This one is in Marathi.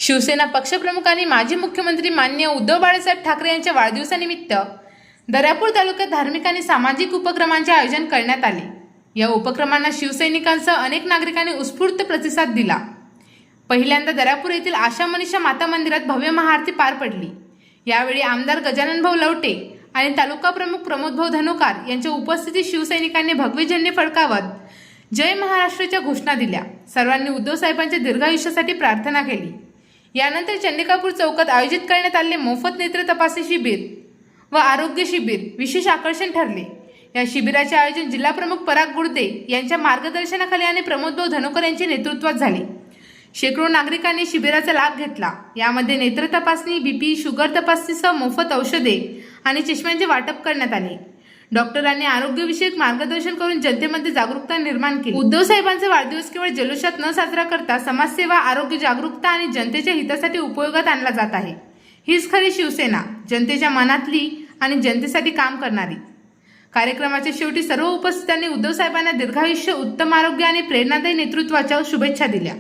शिवसेना पक्षप्रमुखांनी माजी मुख्यमंत्री माननीय उद्धव बाळासाहेब ठाकरे यांच्या वाढदिवसानिमित्त दर्यापूर तालुक्यात धार्मिक आणि सामाजिक उपक्रमांचे आयोजन करण्यात आले। या उपक्रमांना शिवसैनिकांसह अनेक नागरिकांनी उत्स्फूर्त प्रतिसाद दिला। पहिल्यांदा दर्यापूर येथील आशा मनीषा माता मंदिरात भव्य महाआरती पार पडली। यावेळी आमदार गजानन भाऊ लवटे आणि तालुका प्रमुख प्रमोद भाऊ धनुकार यांच्या उपस्थितीत शिवसैनिकांनी भगवे झेंडे फडकावत जय महाराष्ट्राच्या घोषणा दिल्या। सर्वांनी उद्धव साहेबांच्या दीर्घायुष्यासाठी प्रार्थना केली। यानंतर चंडिकापूर चौकात आयोजित करण्यात आलेले मोफत नेत्र तपासणी शिबिर व आरोग्य शिबिर विशेष आकर्षण ठरले। या शिबिराचे आयोजन जिल्हा प्रमुख पराग गुर्दे यांच्या मार्गदर्शनाखाली आणि प्रमोद भाऊ धनुकर यांच्या नेतृत्वात झाले। शेकडो नागरिकांनी शिबिराचा लाभ घेतला। यामध्ये नेत्र तपासणी, बीपी, शुगर तपासणीसह मोफत औषधे आणि चष्म्यांचे वाटप करण्यात आले। डॉक्टरांनी आरोग्यविषयक मार्गदर्शन करून जनतेमध्ये जागरूकता निर्माण केली। उद्धव साहेबांचा वाढदिवस केवळ जल्लोषात न साजरा करता समाजसेवा, आरोग्य जागरूकता आणि जनतेच्या हितासाठी उपयोगात आणला जात आहे। हीच खरी शिवसेना, जनतेच्या मनातली आणि जनतेसाठी काम करणारी। कार्यक्रमाच्या शेवटी सर्व उपस्थितांनी उद्धव साहेबांना दीर्घायुष्य, उत्तम आरोग्य आणि प्रेरणादायी नेतृत्वाच्या शुभेच्छा दिल्या।